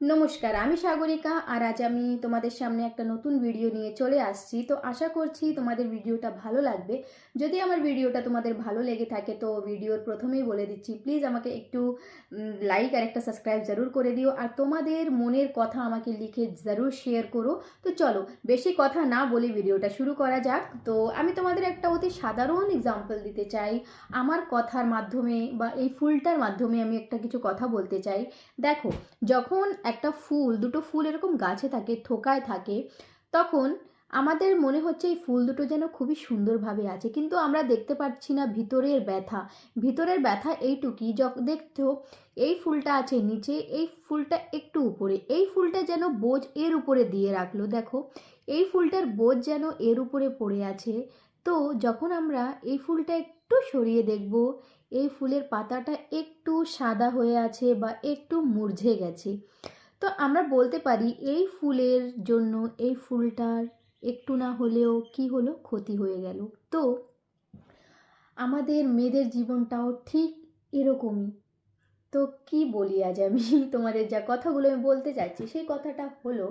নমস্কার, আমি সাগরিকা আর আজ আমি তোমাদের সামনে একটা নতুন ভিডিও নিয়ে চলে আসছি। তো আশা করছি তোমাদের ভিডিওটা ভালো লাগবে। যদি আমার ভিডিওটা তোমাদের ভালো লেগে থাকে তো ভিডিওর প্রথমেই বলে দিচ্ছি, প্লিজ আমাকে একটু লাইক আর একটা সাবস্ক্রাইব জরুর করে দিও, আর তোমাদের মনের কথা আমাকে লিখে জরুর শেয়ার করো। তো চলো বেশি কথা না বলে ভিডিওটা শুরু করা যাক। তো আমি তোমাদের একটা অতি সাধারণ এক্সাম্পল দিতে চাই। আমার কথার মাধ্যমে বা এই ফুলটার মাধ্যমে আমি একটা কিছু কথা বলতে চাই। দেখো, যখন একটা ফুল, দুটো ফুল এরকম গাছে থাকে, থোকায় থাকে, তখন আমাদের মনে হচ্ছে এই ফুল দুটো যেন খুবই সুন্দরভাবে আছে, কিন্তু আমরা দেখতে পাচ্ছি না ভিতরের ব্যথা। ভিতরের ব্যথা এইটুকুই, দেখতো এই ফুলটা আছে নিচে, এই ফুলটা একটু উপরে, এই ফুলটা যেন বোঝ এর উপরে দিয়ে রাখলো। দেখো, এই ফুলটার বোঝ যেন এর উপরে পড়ে আছে। তো যখন আমরা এই ফুলটা একটু সরিয়ে দেখব, এই ফুলের পাতাটা একটু সাদা হয়ে আছে বা একটু মুরঝে গেছে। তো আমরা বলতে পারি এই ফুলের জন্য এই ফুলটার একটু না হলেও কি হলো, ক্ষতি হয়ে গেল। তো আমাদের মেয়েদের জীবনটাও ঠিক এরকমই। তো কি বলি আজ আমি তোমাদের যা কথাগুলো আমি বলতে চাইছি সেই কথাটা হলো,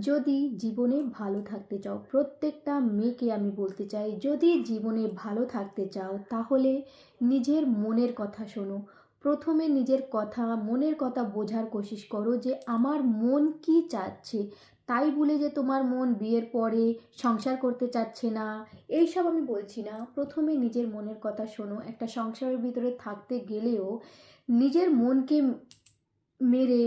যদি জীবনে ভালো থাকতে চাও, প্রত্যেকটা মেয়েকে আমি বলতে চাই, যদি জীবনে ভালো থাকতে চাও তাহলে নিজের মনের কথা শোনো। প্রথমে নিজের কথা, মনের কথা বোঝার কোশিশ করো যে আমার মন কি চাচ্ছে। তাই বলে যে তোমার মন বিয়ের পরে সংসার করতে চাচ্ছে না, এইসব আমি বলছি না। প্রথমে নিজের মনের কথা শোনো। একটা সংসারের ভিতরে থাকতে গেলেও নিজের মনকে মেরে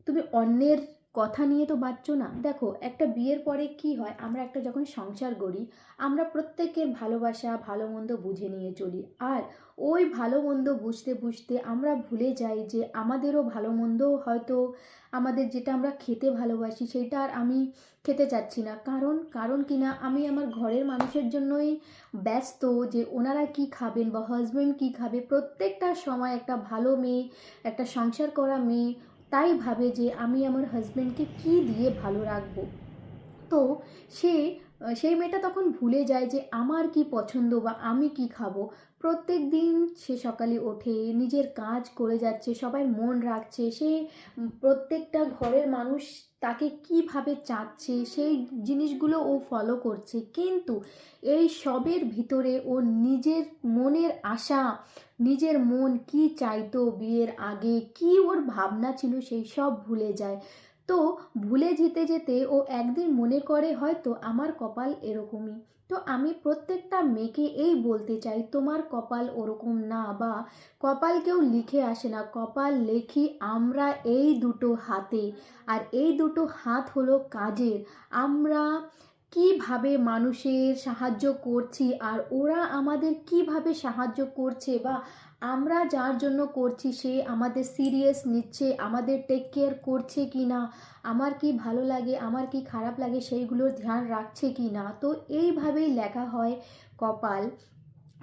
তুমি অন্যের কথা নিয়ে তো বাঁচছো না। দেখো, একটা বিয়ের পরে কি হয়, আমরা একটা যখন সংসার গড়ি, আমরা প্রত্যেকের ভালোবাসা ভালো মন্দ বুঝে নিয়ে চলি। আর ওই ভালো মন্দ বুঝতে বুঝতে আমরা ভুলে যাই যে আমাদেরও ভালো মন্দ হয়তো, আমাদের যেটা আমরা খেতে ভালোবাসি সেইটা আর আমি খেতে চাচ্ছি না। কারণ কি না, আমি আমার ঘরের মানুষের জন্যই ব্যস্ত যে ওনারা কি খাবেন বা হাজব্যান্ড কি খাবে। প্রত্যেকটা সময় একটা ভালো মেয়ে, একটা সংসার করা মেয়ে তাই ভাবে যে আমি আমার হাজব্যান্ডকে কী দিয়ে ভালো রাখবো। তো সে সেই মেয়েটা তখন ভুলে যায় যে আমার কি পছন্দ বা আমি কি খাবো। প্রত্যেক দিন সে সকালে ওঠে, নিজের কাজ করে যাচ্ছে, সবাই মন রাখছে, সে প্রত্যেকটা ঘরের মানুষ তাকে কিভাবে চাচ্ছে সেই জিনিসগুলো ও ফলো করছে। কিন্তু এই সবের ভিতরে ও নিজের মনের আশা, নিজের মন কি চাইতো বিয়ের আগে, কি ওর ভাবনা ছিল, সেই সব ভুলে যায়। তো ভুলে যেতে যেতে ও একদিন মনে করে হয়তো আমার কপাল এরকমই। তো আমি প্রত্যেকটা মেয়েকে এই বলতে চাই, তোমার কপাল ওরকম না, বা কপাল কেউ লিখে আসে না, কপাল লেখি আমরা এই দুটো হাতে। আর এই দুটো হাত হলো কাজের। আমরা কিভাবে মানুষের সাহায্য করছি আর ওরা আমাদের কিভাবে সাহায্য করছে, বা আমরা যার জন্য করছি সে আমাদের সিরিয়াস নিচ্ছে, আমাদের টেক কেয়ার করছে কি না, আমার কি ভালো লাগে, আমার কি খারাপ লাগে সেইগুলোর ধ্যান রাখছে কি না। তো এইভাবেই লেখা হয় কপাল।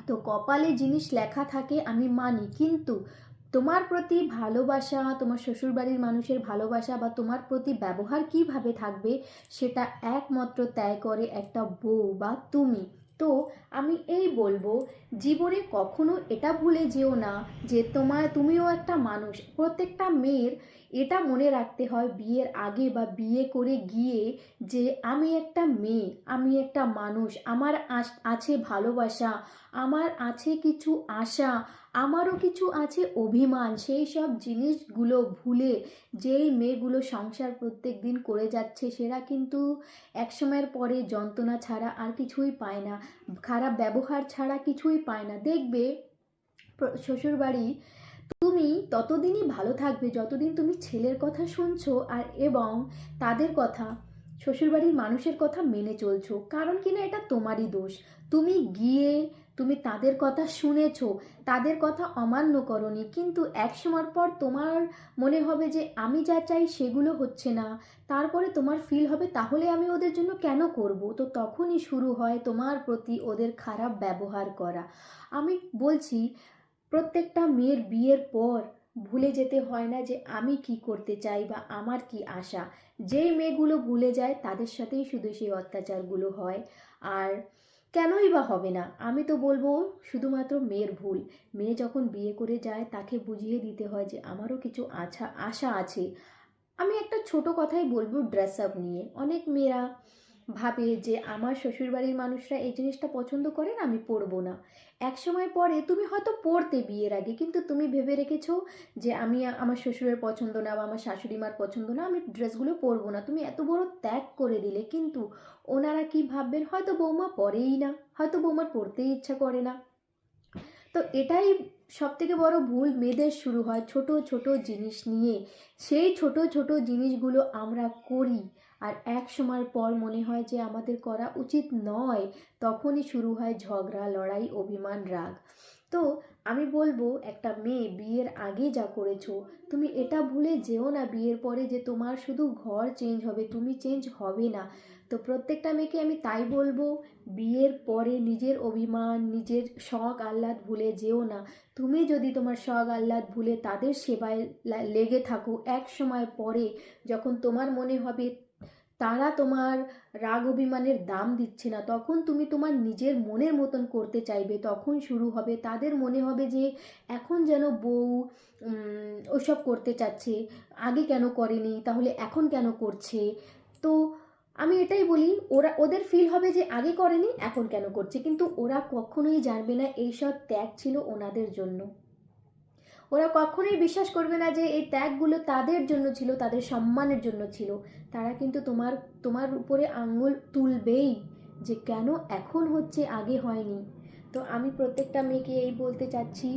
তো কপালে জিনিস লেখা থাকে আমি মানি, কিন্তু তোমার প্রতি ভালোবাসা, তোমার শ্বশুরবাড়ির মানুষের ভালোবাসা বা তোমার প্রতি ব্যবহার কিভাবে থাকবে সেটা একমাত্র তয় করে একটা বউ বা তুমি। তো আমি এই বলবো, জীবনে কখনো এটা ভুলে যেও না যে তুমিও একটা মানুষ। প্রত্যেকটা মেয়ের এটা মনে রাখতে হয় বিয়ের আগে বা বিয়ে করে গিয়ে, যে আমি একটা মেয়ে, আমি একটা মানুষ, আমার আছে ভালোবাসা, আমার আছে কিছু আশা, আমারও কিছু আছে অভিমান। সেই সব জিনিসগুলো ভুলে যেই মেয়েগুলো সংসার প্রত্যেক দিন করে যাচ্ছে সেরা কিন্তু একসময়ের পরে যন্ত্রণা ছাড়া আর কিছুই পায় না, খারাপ ব্যবহার ছাড়া কিছুই পায় না। দেখবে শ্বশুরবাড়ি তুমি ততদিনই ভালো থাকবে যতদিন তুমি ছেলের কথা শুনছো আর এবং তাদের কথা, শ্বশুরবাড়ির মানুষের কথা মেনে চলছো। কারণ কি না, এটা তোমারই দোষ। তুমি গিয়ে তুমি তাদের কথা শুনেছো, তাদের কথা অমান্য করনি, কিন্তু এক সময় পর তোমার মনে হবে যে আমি যা চাই সেগুলো হচ্ছে না। তারপরে তোমার ফিল হবে তাহলে আমি ওদের জন্য কেন করব। তো তখনই শুরু হয় তোমার প্রতি ওদের খারাপ ব্যবহার করা। আমি বলছি, প্রত্যেকটা মেয়ের বিয়ের পর ভুলে যেতে হয় না যে আমি কি করতে চাই বা আমার কি আশা। যেই মেয়েগুলো ভুলে যায় তাদের সাথেই শুধু সেই অত্যাচারগুলো হয়। আর কেনই বা হবে না, আমি তো বলবো শুধুমাত্র মেয়ের ভুল। মেয়ে যখন বিয়ে করে যায় তাকে বুঝিয়ে দিতে হয় যে আমারও কিছু আশা আছে, আমি একটা ছোট কথাই বলবো ড্রেস আপ নিয়ে। অনেক মেয়েরা ভাবে যে আমার শ্বশুরবাড়ির মানুষরা এই জিনিসটা পছন্দ করে না, আমি পরবো না। একসময় পরে তুমি হয়তো পরতে বিয়ের আগে, কিন্তু তুমি ভেবে রেখেছো যে আমি আমার শ্বশুরের পছন্দ না বা আমার শাশুড়ি মার পছন্দ না, আমি ড্রেসগুলো পরবো না। তুমি এত বড় ত্যাগ করে দিলে, কিন্তু ওনারা কি ভাববেন, হয়তো বৌমা পরেই না, হয়তো বৌমার পরতেই ইচ্ছা করে না। তো এটাই সবথেকে বড় ভুল মেয়েদের শুরু হয় ছোট ছোট জিনিস নিয়ে। সেই ছোট ছোট জিনিসগুলো আমরা করি, আর এক সময় পর মনে হয় যে আমাদের করা উচিত নয়। তখনই শুরু হয় ঝগড়া, লড়াই, অভিমান, রাগ। তো আমি বলবো, একটা মেয়ে বিয়ের আগে যা করেছো, তুমি এটা ভুলে যেও না বিয়ের পরে যে তোমার শুধু ঘর চেঞ্জ হবে, তুমি চেঞ্জ হবে না। তো প্রত্যেকটা মেয়েকে আমি তাই বলবো, বিয়ের পরে নিজের অভিমান, নিজের শখ আহ্লাদ ভুলে যেও না। তুমি যদি তোমার শখ আহ্লাদ ভুলে তাদের সেবায় লেগে থাকো, এক সময় পরে যখন তোমার মনে হবে তারা তোমার রাগ অভিমানের দাম দিচ্ছে না, তখন তুমি তোমার নিজের মনের মতন করতে চাইবে। তখন শুরু হবে, তাদের মনে হবে যে এখন যেন বউ ওসব করতে চাচ্ছে, আগে কেন করেনি, তাহলে এখন কেন করছে। তো আমি এটাই বলি, ওদের ফিল হবে যে আগে করেনি, এখন কেন করছে, কিন্তু ওরা কখনোই জানবে না এইসব ত্যাগ ছিল ওনাদের জন্য। ওরা কখনোই বিশ্বাস করবে না যে এই ত্যাগগুলো তাদের জন্য ছিল, তাদের সম্মানের জন্য ছিল। তারা কিন্তু তোমার তোমার উপরে আঙুল তুলবেই যে কেন এখন হচ্ছে, আগে হয়নি। তো আমি প্রত্যেকটা মেয়েকে এই বলতে চাচ্ছি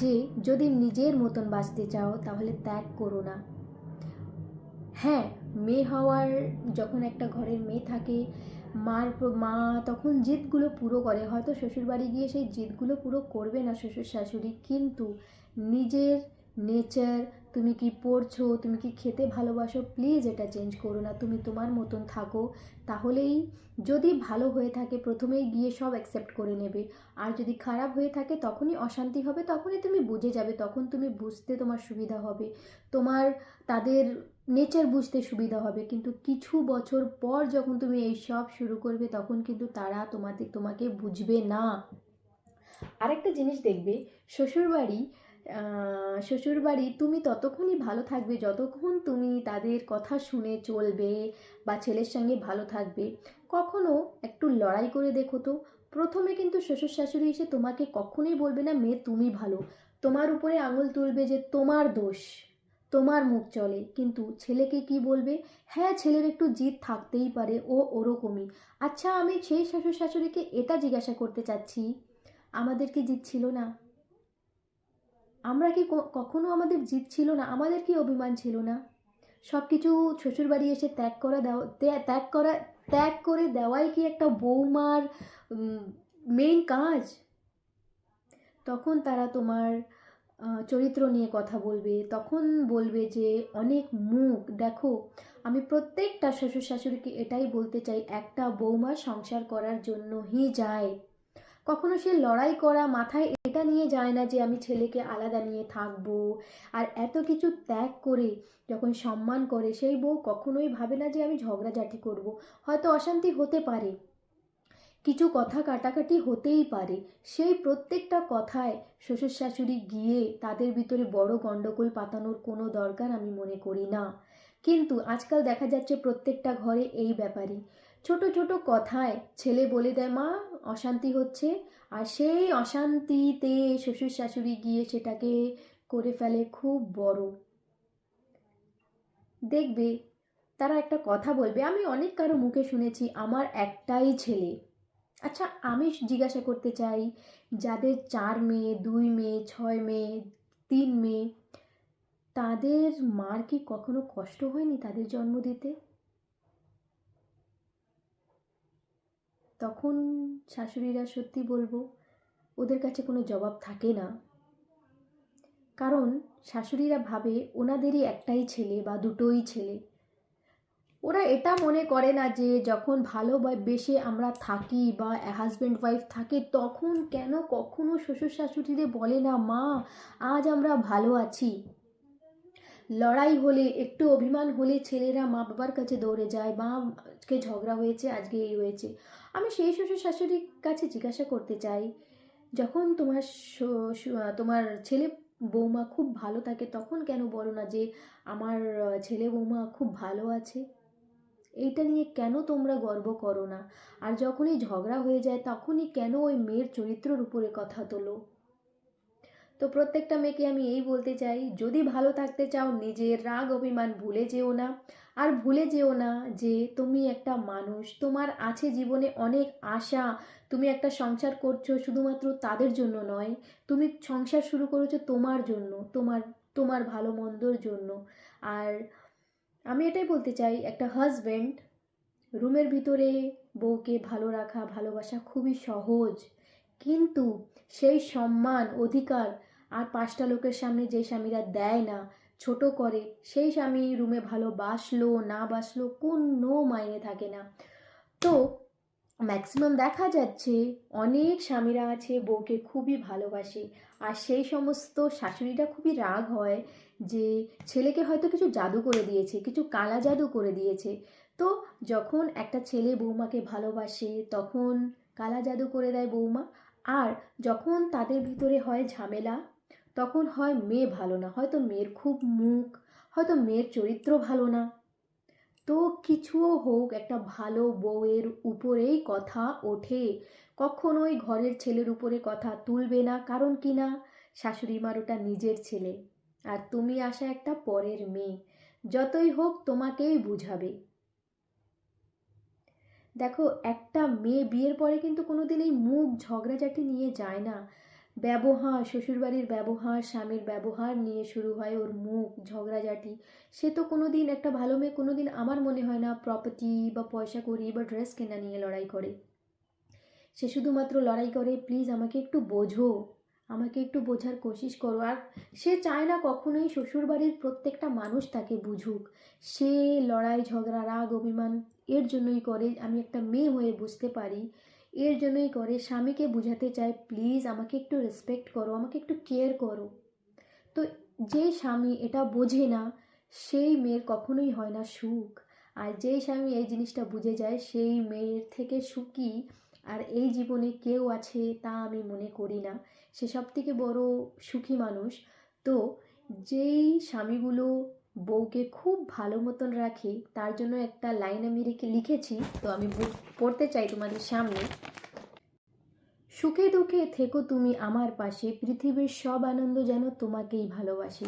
যে যদি নিজের মতন বাঁচতে চাও তাহলে ত্যাগ করো না। হ্যাঁ, মেয়ে হওয়ার, যখন একটা ঘরের মেয়ে থাকে, মা তখন জিদগুলো পুরো করে। হয়তো শ্বশুরবাড়ি গিয়ে সেই জিদগুলো পুরো করবে না শ্বশুর শাশুড়ি, কিন্তু নিজের নেচার, তুমি কি পড়ছো, তুমি কি খেতে ভালোবাসো, প্লিজ এটা চেঞ্জ করো না। তুমি তোমার মতন থাকো, তাহলেই যদি ভালো হয়ে থাকে প্রথমেই গিয়ে সব অ্যাকসেপ্ট করে নেবে। আর যদি খারাপ হয়ে থাকে তখনই অশান্তি হবে, তখনই তুমি বুঝে যাবে, তখন তুমি বুঝতে তোমার সুবিধা হবে, তোমার তাদের নেচার বুঝতে সুবিধা হবে। কিন্তু কিছু বছর পর যখন তুমি এই সব শুরু করবে, তখন কিন্তু তারা তোমাকে বুঝবে না। আরেকটা জিনিস দেখবে, শ্বশুরবাড়ি শ্বশুরবাড়ি তুমি ততক্ষণই ভালো থাকবে যতক্ষণ তুমি তাদের কথা শুনে চলবে বা ছেলের সঙ্গে ভালো থাকবে। কখনো একটু লড়াই করে দেখো তো। প্রথমে কিন্তু শ্বশুর শাশুড়ি এসে তোমাকে কখনোই বলবে না মেয়ে তুমি ভালো, তোমার উপরে আঙুল তুলবে যে তোমার দোষ, তোমার মুখ চলে। কিন্তু ছেলেকে কি বলবে, হ্যাঁ ছেলের একটু জিদ থাকতেই পারে, ও ওরকমই। আচ্ছা, আমি সেই শ্বশুর শাশুড়িকে এটা জিজ্ঞাসা করতে চাচ্ছি, আমাদের কি জিদ ছিল না? আমরা কি কখনো আমাদের জিদ ছিল না? আমাদের কি অভিমান ছিল না? সব কিছু শ্বশুরবাড়ি এসে ত্যাগ করে দেওয়াই কি একটা বৌমার মেইন কাজ? তখন তারা তোমার চরিত্র নিয়ে কথা বলবে, তখন বলবে যে অনেক মুখ দেখো। আমি প্রত্যেকটা শ্বশুর শাশুড়িকে এটাই বলতে চাই, একটা বৌমা সংসার করার জন্যই যায়। কখনো সে লড়াই করা মাথায় এটা নিয়ে যায় না যে আমি ছেলেকে আলাদা নিয়ে থাকবো। আর এত কিছু ত্যাগ করে যখন সম্মান করে, সেই বউ কখনোই ভাবে না যে আমি ঝগড়াঝাটি করব। হয়তো অশান্তি হতে পারে, কিছু কথা কাটাকাটি হতেই পারে, সেই প্রত্যেকটা কথায় শ্বশুর শাশুড়ি গিয়ে তাদের ভিতরে বড় গণ্ডগোল পাতানোর কোনো দরকার আমি মনে করি না। কিন্তু আজকাল দেখা যাচ্ছে প্রত্যেকটা ঘরে এই ব্যাপারই, ছোট ছোট কথায় ছেলে বলে দেয় মা অশান্তি হচ্ছে, আর সেই অশান্তিতে শ্বশুর শাশুড়ি গিয়ে সেটাকে করে ফেলে খুব বড়। দেখবে তারা একটা কথা বলবে, আমি অনেক কারো মুখে শুনেছি আমার একটাই ছেলে। আচ্ছা, আমি জিজ্ঞাসা করতে চাই, যাদের 4 মেয়ে, 2 মেয়ে, 6 মেয়ে, 3 মেয়ে, তাদের মার কি কখনো কষ্ট হয়নি তাদের জন্ম দিতে? তখন শাশুড়িরা, সত্যি বলবো, ওদের কাছে কোনো জবাব থাকে না। কারণ শাশুড়িরা ভাবে ওনাদেরই একটাই ছেলে বা দুটোই ছেলে। ওরা এটা মনে করে না যে যখন ভালোবেসে আমরা থাকি বা হাজব্যান্ড ওয়াইফ থাকে, তখন কেন কখনো শ্বশুর শাশুড়িরে বলে না মা আজ আমরা ভালো আছি। লড়াই হলে, একটু অভিমান হলে ছেলেরা মা বাবার কাছে দৌড়ে যায়, মা আজকে ঝগড়া হয়েছে, আজকে এই হয়েছে। আমি সেই শ্বশুর শাশুড়ির কাছে জিজ্ঞাসা করতে চাই, যখন তোমার ছেলে বৌমা খুব ভালো থাকে তখন কেন বলো না যে আমার ছেলে বৌমা খুব ভালো আছে? এইটা নিয়ে কেন তোমরা গর্ব করো না? আর যখনই ঝগড়া হয়ে যায় তখনই কেন ওই মেয়ের চরিত্রের উপরে কথা তোলো? তো প্রত্যেকটা মেয়েকে আমি এই বলতে চাই, যদি ভালো থাকতে চাও নিজের রাগ অভিমান ভুলে যেও না। আর ভুলে যেও না যে তুমি একটা মানুষ, তোমার আছে জীবনে অনেক আশা। তুমি একটা সংসার করছো শুধুমাত্র তাদের জন্য নয়, তুমি সংসার শুরু করেছো তোমার জন্য, তোমার তোমার ভালো মন্দর জন্য। আর আমি এটাই বলতে চাই, একটা হাজবেন্ড রুমের ভিতরে বউকে ভালো রাখা ভালোবাসা খুবই সহজ, কিন্তু সেই সম্মান অধিকার আর পাঁচটা লোকের সামনে যে স্বামীরা দেয় না, ছোট করে, সেই স্বামী রুমে ভালোবাসলো না বাসলো কোনো মাইনে থাকে না। তো ম্যাক্সিমাম দেখা যাচ্ছে অনেক স্বামীরা আছে বউকে খুবই ভালোবাসে, আর সেই সমস্ত শাশুড়িটা খুবই রাগ হয় যে ছেলেকে হয়তো কিছু জাদু করে দিয়েছে, কিছু কালা জাদু করে দিয়েছে। তো যখন একটা ছেলে বৌমাকে ভালোবাসে তখন কালা জাদু করে দেয় বৌমা। আর যখন তাদের ভিতরে হয় ঝামেলা, তখন হয় মেয়ে ভালো না, হয়তো মেয়ের খুব মুখ, হয়তো মেয়ের চরিত্র ভালো না। তো কিছুও হোক, একটা ভালো বউয়ের উপরেই কথা ওঠে, কখনোই ঘরের ছেলের উপরে কথা তুলবে না। কারণ কি না, শাশুড়ি মার ওটা নিজের ছেলে, আর তুমি আসা একটা পরের মেয়ে, যতই হোক তোমাকেই বুঝাবে। দেখো, একটা মেয়ে বিয়ের পরে কিন্তু কোনোদিন এই মুখ ঝগড়াঝাটি নিয়ে যায় না। ব্যবহার, শ্বশুরবাড়ির ব্যবহার, স্বামীর ব্যবহার নিয়ে শুরু হয় ওর মুখ ঝগড়াঝাটি। সে তো কোনোদিন, একটা ভালো মেয়ে কোনোদিন আমার মনে হয় না প্রপার্টি বা পয়সা কড়ি বা ড্রেস কেনা নিয়ে লড়াই করে। সে শুধুমাত্র লড়াই করে, প্লিজ আমাকে একটু বোঝো, আমাকে একটু বোঝার কোশিশ করো। আর সে চায় না কখনোই শ্বশুরবাড়ির প্রত্যেকটা মানুষ তাকে বুঝুক। সে লড়াই ঝগড়া রাগ অভিমান এর জন্যই করে, আমি একটা মেয়ে হয়ে বুঝতে পারি, এর জন্যই করে। স্বামীকে বুঝাতে চায়, প্লিজ আমাকে একটু রেসপেক্ট করো, আমাকে একটু কেয়ার করো। তো যে স্বামী এটা বোঝে না, সেই মেয়ের কখনোই হয় না সুখ। আর যেই স্বামী এই জিনিসটা বুঝে যায়, সেই মেয়ের থেকে সুখী আর এই জীবনে কেউ আছে তা আমি মনে করি না। সে সব থেকে বড় সুখী মানুষ। তো যেই স্বামীগুলো বউকে খুব ভালো মতন রাখে, তার জন্য একটা লাইন আমি লিখেছি, তো আমি পড়তে চাই তোমাদের সামনে। সুখে দুঃখে থেকো তুমি আমার পাশে, পৃথিবীর সব আনন্দ যেন তোমাকেই ভালোবাসে।